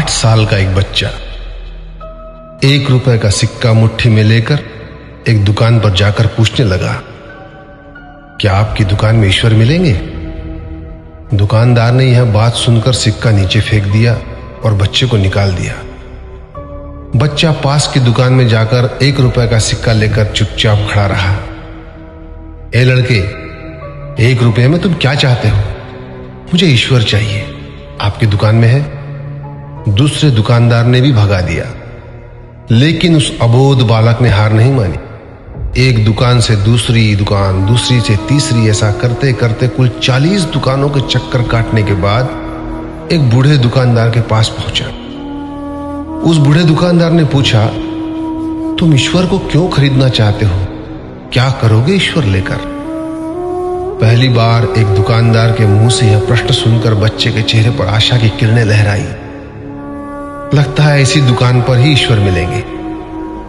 8 साल का एक बच्चा 1 रुपए का सिक्का मुट्ठी में लेकर एक दुकान पर जाकर पूछने लगा, क्या आपकी दुकान में ईश्वर मिलेंगे? दुकानदार ने यह बात सुनकर सिक्का नीचे फेंक दिया और बच्चे को निकाल दिया। बच्चा पास की दुकान में जाकर 1 रुपए का सिक्का लेकर चुपचाप खड़ा रहा। ए लड़के, 1 रुपए में तुम क्या चाहते हो? मुझे ईश्वर चाहिए, आपकी दुकान में है। दूसरे दुकानदार ने भी भगा दिया, लेकिन उस अबोध बालक ने हार नहीं मानी। एक दुकान से दूसरी दुकान, दूसरी से तीसरी, ऐसा करते करते कुल 40 दुकानों के चक्कर काटने के बाद एक बूढ़े दुकानदार के पास पहुंचा। उस बूढ़े दुकानदार ने पूछा, तुम ईश्वर को क्यों खरीदना चाहते हो? क्या करोगे ईश्वर लेकर? पहली बार एक दुकानदार के मुंह से यह प्रश्न सुनकर बच्चे के चेहरे पर आशा की किरणें लहराई। लगता है इसी दुकान पर ही ईश्वर मिलेंगे।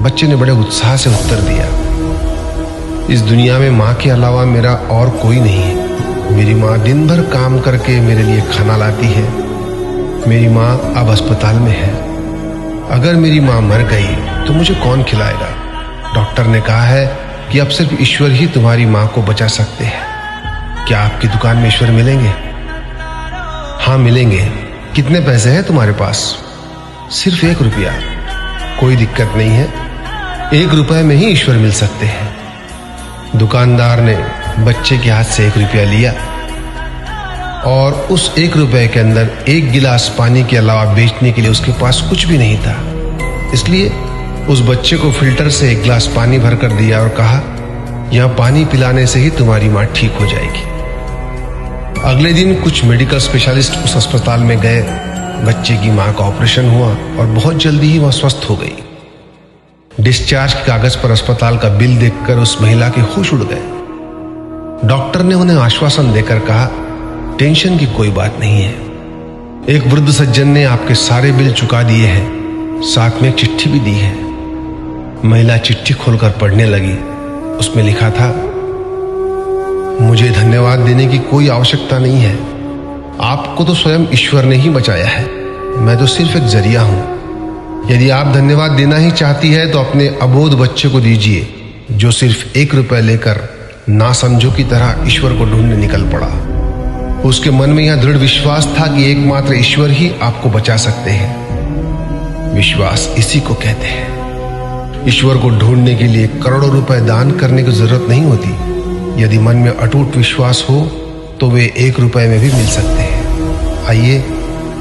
बच्चे ने बड़े उत्साह से उत्तर दिया, इस दुनिया में माँ के अलावा मेरा और कोई नहीं है। मेरी माँ दिन भर काम करके मेरे लिए खाना लाती है। मेरी माँ अब अस्पताल में है। अगर मेरी माँ मर गई तो मुझे कौन खिलाएगा? डॉक्टर ने कहा है कि अब सिर्फ ईश्वर ही तुम्हारी माँ को बचा सकते हैं। क्या आपकी दुकान में ईश्वर मिलेंगे? हाँ मिलेंगे। कितने पैसे हैं तुम्हारे पास? सिर्फ 1 रुपया। कोई दिक्कत नहीं है, 1 रुपए में ही ईश्वर मिल सकते हैं। दुकानदार ने बच्चे के हाथ से 1 रुपया लिया और उस 1 रुपए के अंदर 1 गिलास पानी के अलावा बेचने के लिए उसके पास कुछ भी नहीं था। इसलिए उस बच्चे को फिल्टर से 1 गिलास पानी भरकर दिया और कहा, यह पानी पिलाने से ही तुम्हारी माँ ठीक हो जाएगी। अगले दिन कुछ मेडिकल स्पेशलिस्ट उस अस्पताल में गए। बच्चे की मां का ऑपरेशन हुआ और बहुत जल्दी ही वह स्वस्थ हो गई। डिस्चार्ज के कागज पर अस्पताल का बिल देखकर उस महिला के होश उड़ गए। डॉक्टर ने उन्हें आश्वासन देकर कहा, टेंशन की कोई बात नहीं है। एक वृद्ध सज्जन ने आपके सारे बिल चुका दिए हैं, साथ में एक चिट्ठी भी दी है। महिला चिट्ठी खोलकर पढ़ने लगी। उसमें लिखा था, मुझे धन्यवाद देने की कोई आवश्यकता नहीं है। आपको तो स्वयं ईश्वर ने ही बचाया है। मैं तो सिर्फ एक जरिया हूं। यदि आप धन्यवाद देना ही चाहती है तो अपने अबोध बच्चे को दीजिए, जो सिर्फ 1 रुपए लेकर नासमझों की तरह ईश्वर को ढूंढने निकल पड़ा। उसके मन में यह दृढ़ विश्वास था कि एकमात्र ईश्वर ही आपको बचा सकते हैं। विश्वास इसी को कहते हैं। ईश्वर को ढूंढने के लिए करोड़ों रुपए दान करने की जरूरत नहीं होती। यदि मन में अटूट विश्वास हो तो वे 1 रुपए में भी मिल सकते हैं। आइए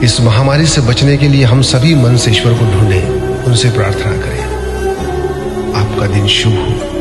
इस महामारी से बचने के लिए हम सभी मन से ईश्वर को ढूंढें, उनसे प्रार्थना करें। आपका दिन शुभ हो।